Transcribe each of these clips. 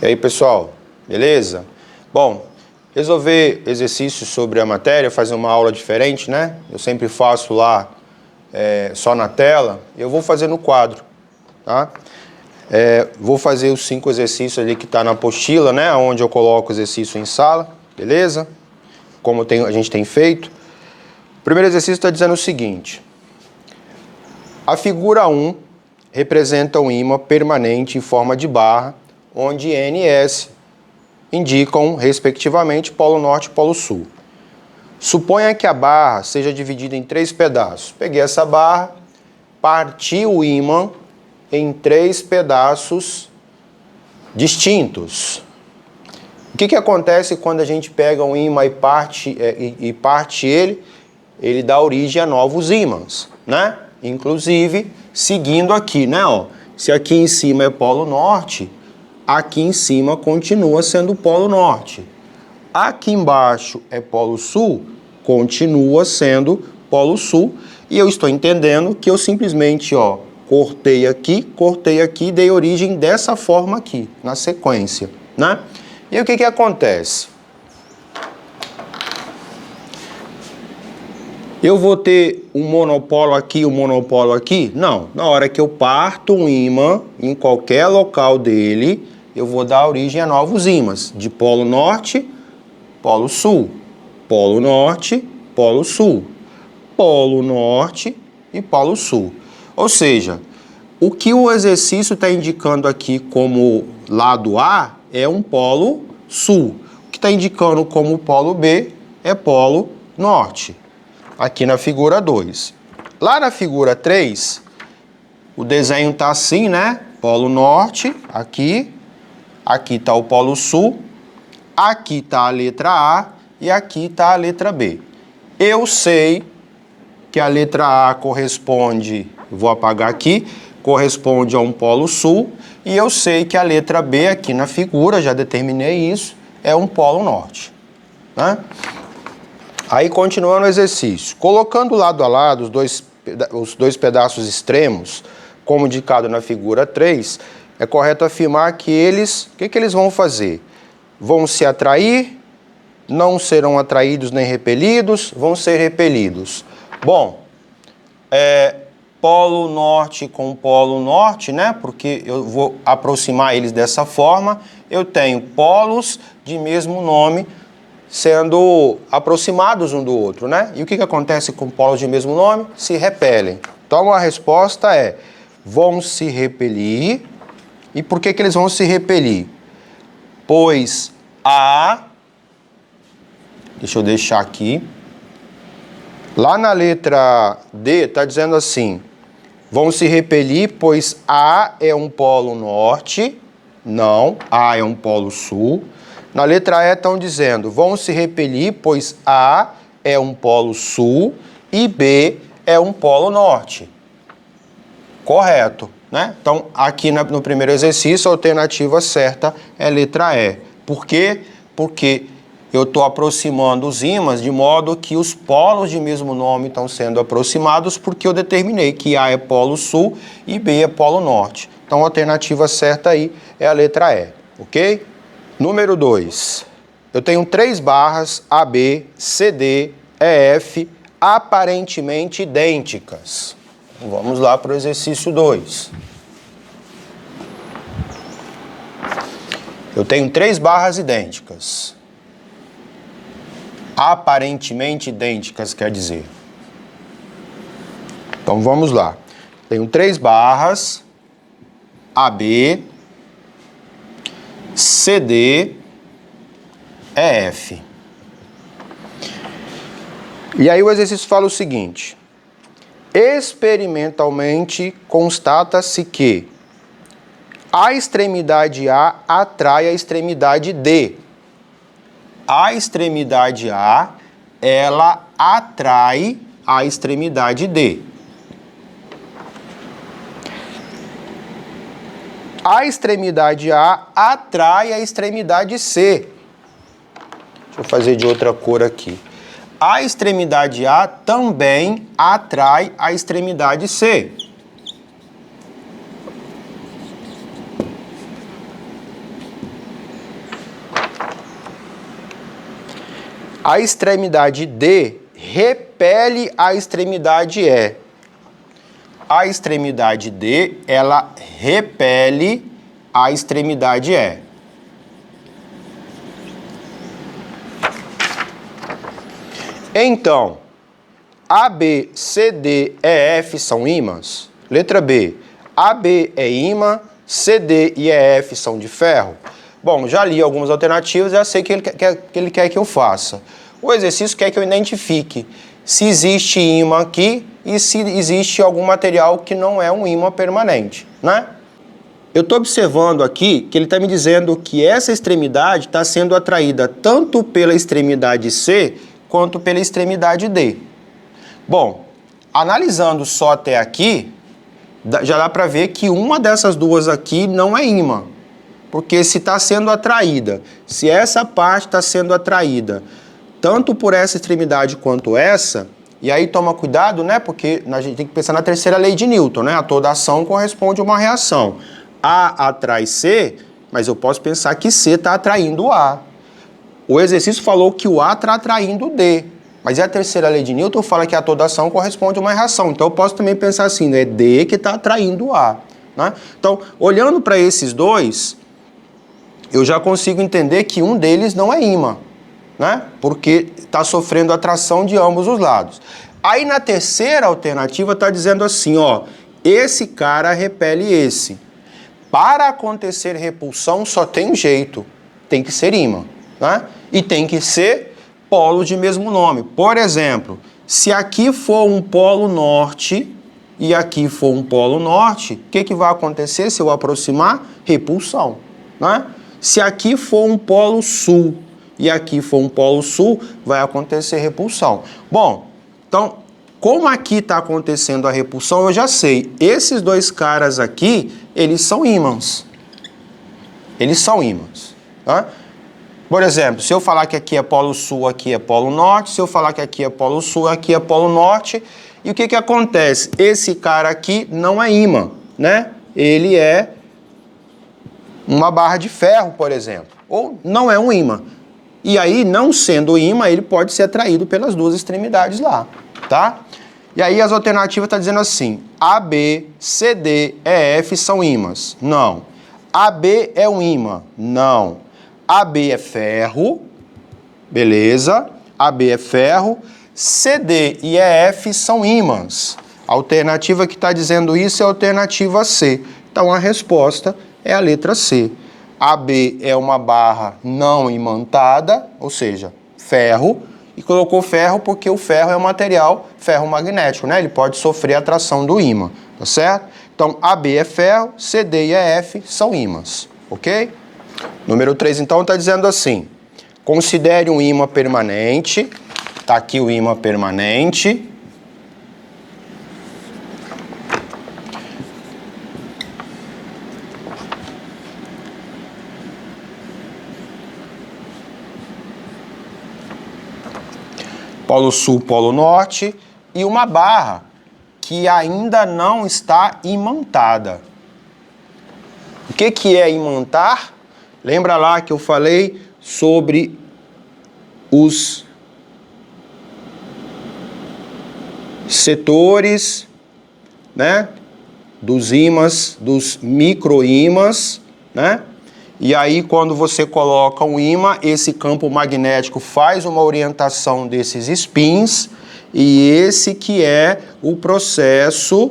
E aí, pessoal, beleza? Bom, resolver exercícios sobre a matéria, fazer uma aula diferente, né? Eu sempre faço lá só na tela, eu vou fazer no quadro, tá? Vou fazer os 5 exercícios ali que tá na apostila, né? Onde eu coloco o exercício em sala, beleza? Como a gente tem feito. O primeiro exercício está dizendo o seguinte: a figura 1 representa um ímã permanente em forma de barra, onde N e S indicam, respectivamente, polo norte e polo sul. Suponha que a barra seja dividida em 3 pedaços. Peguei essa barra, parti o ímã em 3 pedaços distintos. O que acontece quando a gente pega um ímã e parte ele? Ele dá origem a novos ímãs, né? Inclusive, seguindo aqui, né? Ó, se aqui em cima é polo norte, aqui em cima continua sendo polo norte. Aqui embaixo é polo sul, continua sendo polo sul. E eu estou entendendo que eu simplesmente, ó, cortei aqui, dei origem dessa forma aqui, na sequência, né? E o que acontece? Eu vou ter um monopolo aqui, um monopolo aqui? Não. Na hora que eu parto um ímã, em qualquer local dele, eu vou dar origem a novos ímãs, de polo norte, polo sul, polo norte, polo sul, polo norte e polo sul. Ou seja, o que o exercício está indicando aqui como lado A é um polo sul. O que está indicando como polo B é polo norte. Aqui na figura 2. Lá na figura 3, o desenho está assim, né? Polo norte, aqui está o polo sul, aqui está a letra A e aqui está a letra B. Eu sei que a letra A corresponde, vou apagar aqui, corresponde a um polo sul, e eu sei que a letra B aqui na figura, já determinei isso, é um polo norte, né? Aí, continuando o exercício, colocando lado a lado os dois pedaços extremos, como indicado na figura 3, é correto afirmar que eles, o que eles vão fazer? Vão se atrair, não serão atraídos nem repelidos, vão ser repelidos. Bom, polo norte com polo norte, né? Porque eu vou aproximar eles dessa forma, eu tenho polos de mesmo nome sendo aproximados um do outro, né? E o que acontece com polos de mesmo nome? Se repelem. Então a resposta é: vão se repelir. E por que eles vão se repelir? Pois deixa eu deixar aqui. Lá na letra D está dizendo assim: vão se repelir, pois A é um polo norte. Não, A é um polo sul. Na letra E estão dizendo: vão se repelir, pois A é um polo sul e B é um polo norte. Correto, né? Então, aqui no primeiro exercício, a alternativa certa é a letra E. Por quê? Porque eu estou aproximando os ímãs de modo que os polos de mesmo nome estão sendo aproximados, porque eu determinei que A é polo sul e B é polo norte. Então, a alternativa certa aí é a letra E, ok? Número 2. Eu tenho 3 barras AB, CD, EF, aparentemente idênticas. Então, vamos lá para o exercício 2. Eu tenho 3 barras idênticas. Aparentemente idênticas, quer dizer. Então, vamos lá. Tenho 3 barras AB, CD, EF. E aí o exercício fala o seguinte: experimentalmente constata-se que a extremidade A atrai a extremidade D. A extremidade A, ela atrai a extremidade D. A extremidade A atrai a extremidade C. Deixa eu fazer de outra cor aqui. A extremidade A também atrai a extremidade C. A extremidade D repele a extremidade E. A extremidade D, ela repele a extremidade E. Então, AB, CD e EF são ímãs? Letra B. AB é ímã, CD e EF são de ferro? Bom, já li algumas alternativas e já sei o que ele quer que eu faça. O exercício quer que eu identifique se existe ímã aqui e se existe algum material que não é um ímã permanente, né? Eu estou observando aqui que ele está me dizendo que essa extremidade está sendo atraída tanto pela extremidade C quanto pela extremidade D. Bom, analisando só até aqui, já dá para ver que uma dessas duas aqui não é ímã. Porque se está sendo atraída, se essa parte está sendo atraída tanto por essa extremidade quanto essa, e aí toma cuidado, né? Porque a gente tem que pensar na terceira lei de Newton, né? A toda ação corresponde a uma reação. A atrai C, mas eu posso pensar que C está atraindo A. O exercício falou que o A está atraindo o D. Mas a terceira lei de Newton fala que a toda ação corresponde a uma reação. Então eu posso também pensar assim, né? É D que está atraindo o A. Né? Então, olhando para esses dois, eu já consigo entender que um deles não é ímã, né? Porque está sofrendo atração de ambos os lados. Aí na terceira alternativa está dizendo assim, ó, esse cara repele esse. Para acontecer repulsão só tem um jeito, tem que ser ímã, né? E tem que ser polo de mesmo nome. Por exemplo, se aqui for um polo norte e aqui for um polo norte, o que vai acontecer se eu aproximar? Repulsão, né? Se aqui for um polo sul e aqui for um polo sul, vai acontecer repulsão. Bom, então, como aqui está acontecendo a repulsão, eu já sei. Esses dois caras aqui, eles são ímãs. Eles são ímãs. Tá? Por exemplo, se eu falar que aqui é polo sul, aqui é polo norte, se eu falar que aqui é polo sul, aqui é polo norte, e o que acontece? Esse cara aqui não é ímã, né? Ele é uma barra de ferro, por exemplo, ou não é um ímã. E aí, não sendo ímã, ele pode ser atraído pelas duas extremidades lá, tá? E aí as alternativas estão dizendo assim, AB, CD e EF são ímãs? Não. AB é um ímã? Não. AB é ferro, beleza? AB é ferro. CD e EF são ímãs. A alternativa que está dizendo isso é a alternativa C. Então a resposta é a letra C. AB é uma barra não imantada, ou seja, ferro, e colocou ferro porque o ferro é um material ferromagnético, né? Ele pode sofrer a atração do ímã, tá certo? Então, AB é ferro, CD e EF são ímãs, ok? Número 3, então, está dizendo assim, considere um ímã permanente, tá aqui o ímã permanente, polo sul, polo norte, e uma barra que ainda não está imantada. O que é imantar? Lembra lá que eu falei sobre os setores, né, dos ímãs, dos microímãs, né? E aí, quando você coloca um ímã, esse campo magnético faz uma orientação desses spins, e esse que é o processo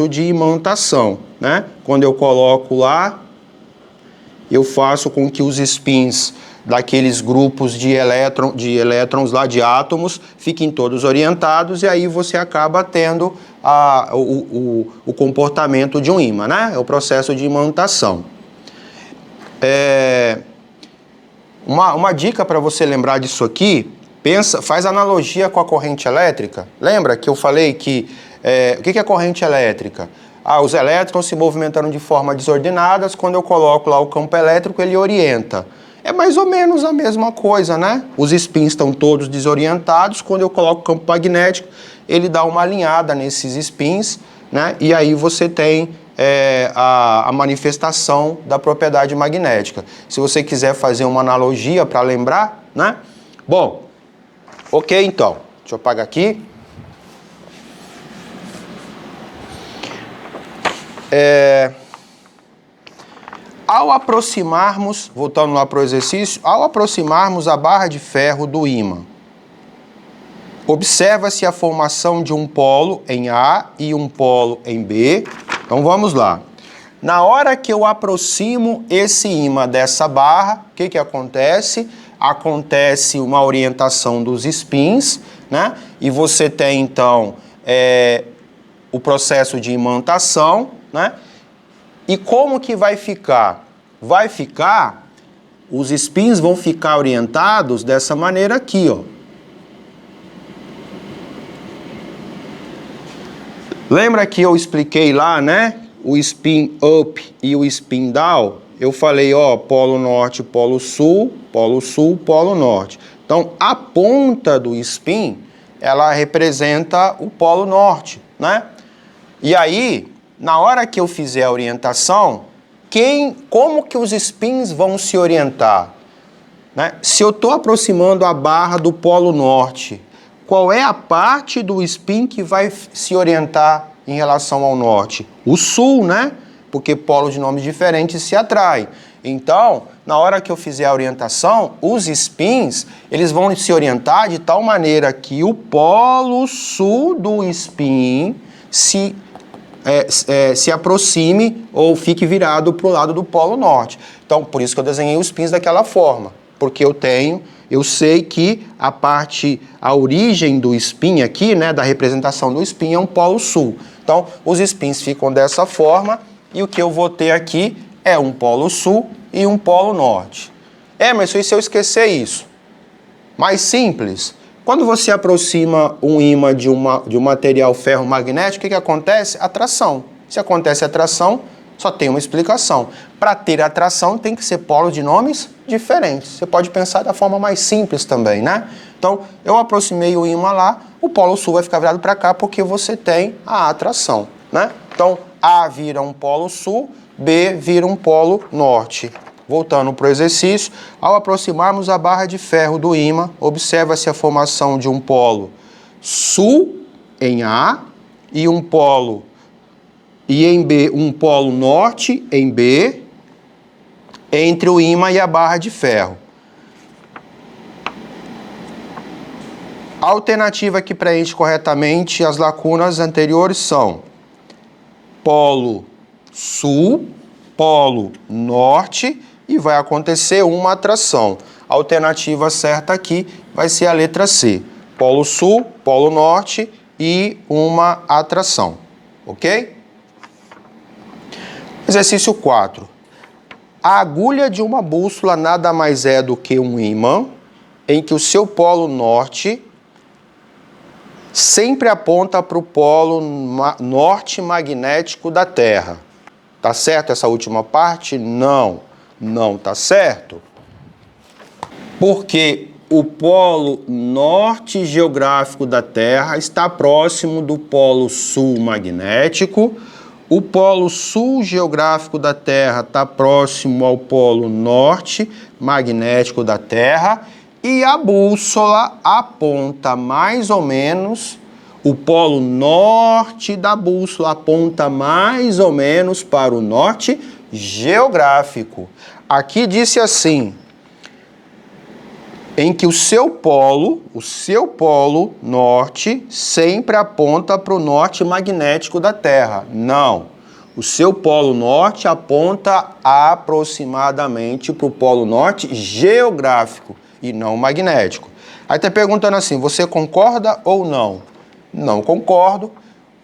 de imantação, né? Quando eu coloco lá, eu faço com que os spins daqueles grupos de elétrons lá, de átomos, fiquem todos orientados, e aí você acaba tendo o comportamento de um ímã, né? É o processo de imantação. Uma dica para você lembrar disso aqui, faz analogia com a corrente elétrica. Lembra que eu falei que o que é corrente elétrica? Os elétrons se movimentando de forma desordenada, quando eu coloco lá o campo elétrico, ele orienta. É mais ou menos a mesma coisa, né? Os spins estão todos desorientados, quando eu coloco o campo magnético, ele dá uma alinhada nesses spins, né? E aí você tem a manifestação da propriedade magnética. Se você quiser fazer uma analogia para lembrar, né? Bom, ok então. Deixa eu apagar aqui. Ao aproximarmos, voltando lá para o exercício, ao aproximarmos a barra de ferro do ímã, observa-se a formação de um polo em A e um polo em B. Então vamos lá. Na hora que eu aproximo esse ímã dessa barra, o que acontece? Acontece uma orientação dos spins, né? E você tem então o processo de imantação, né? E como que vai ficar? Vai ficar, os spins vão ficar orientados dessa maneira aqui, ó. Lembra que eu expliquei lá, né? O spin up e o spin down? Eu falei, ó, polo norte, polo sul, polo norte. Então, a ponta do spin, ela representa o polo norte, né? E aí, na hora que eu fizer a orientação, como que os spins vão se orientar? Né? Se eu estou aproximando a barra do polo norte, qual é a parte do spin que vai se orientar em relação ao norte? O sul, né? Porque polos de nomes diferentes se atraem. Então, na hora que eu fizer a orientação, os spins, eles vão se orientar de tal maneira que o polo sul do spin se aproxime ou fique virado para o lado do polo norte. Então, por isso que eu desenhei os spins daquela forma, porque eu sei que a origem do spin aqui, né, da representação do spin é um polo sul. Então, os spins ficam dessa forma e o que eu vou ter aqui é um polo sul e um polo norte. Mas e se eu esquecer isso? Mais simples. Quando você aproxima um ímã de um material ferromagnético, o que acontece? Atração. Se acontece atração, só tem uma explicação. Para ter atração, tem que ser polos de nomes diferentes. Você pode pensar da forma mais simples também, né? Então, eu aproximei o ímã lá, o polo sul vai ficar virado para cá porque você tem a atração, né? Então, A vira um polo sul, B vira um polo norte. Voltando para o exercício, ao aproximarmos a barra de ferro do ímã, observa-se a formação de um polo sul em A e um polo em B, um polo norte em B, entre o ímã e a barra de ferro. A alternativa que preenche corretamente as lacunas anteriores são polo sul, polo norte, e vai acontecer uma atração. A alternativa certa aqui vai ser a letra C. Polo sul, polo norte e uma atração. Ok? Exercício 4. A agulha de uma bússola nada mais é do que um ímã em que o seu polo norte sempre aponta para o polo norte magnético da Terra. Tá certo essa última parte? Não. Não tá certo, porque o polo norte geográfico da Terra está próximo do polo sul magnético, o polo sul geográfico da Terra está próximo ao polo norte magnético da Terra e a bússola aponta mais ou menos, o polo norte da bússola aponta mais ou menos para o norte geográfico. Aqui disse assim, em que o seu polo norte sempre aponta para o norte magnético da Terra. Não, o seu polo norte aponta aproximadamente para o polo norte geográfico e não magnético. Aí está perguntando assim, você concorda ou não? Não concordo,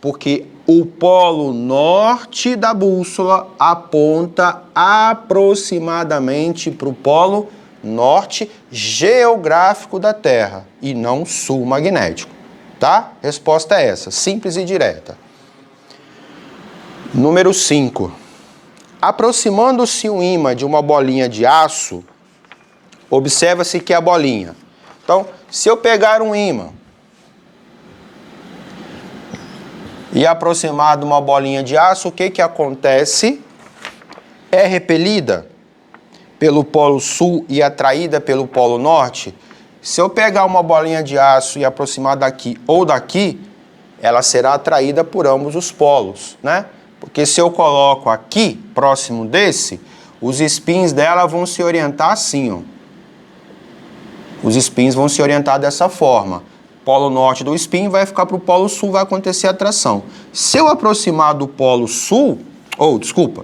porque o polo norte da bússola aponta aproximadamente para o polo norte geográfico da Terra e não sul magnético, tá? Resposta é essa, simples e direta. Número 5. Aproximando-se um ímã de uma bolinha de aço, observa-se que a bolinha... Então, se eu pegar um ímã e aproximar de uma bolinha de aço, o que acontece? É repelida pelo polo sul e atraída pelo polo norte? Se eu pegar uma bolinha de aço e aproximar daqui ou daqui, ela será atraída por ambos os polos, né? Porque se eu coloco aqui, próximo desse, os spins dela vão se orientar assim, ó. Os spins vão se orientar dessa forma. Polo norte do spin vai ficar para o polo sul, vai acontecer a atração. Se eu aproximar do polo sul,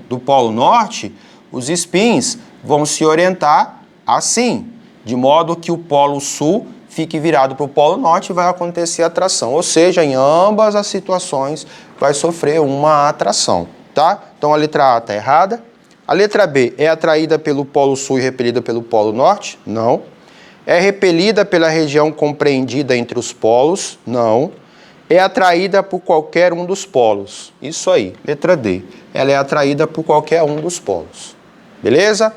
do polo norte, os spins vão se orientar assim, de modo que o polo sul fique virado para o polo norte e vai acontecer a atração. Ou seja, em ambas as situações vai sofrer uma atração, tá? Então a letra A está errada. A letra B é atraída pelo polo sul e repelida pelo polo norte? Não. É repelida pela região compreendida entre os polos? Não. É atraída por qualquer um dos polos? Isso aí, letra D. Ela é atraída por qualquer um dos polos. Beleza?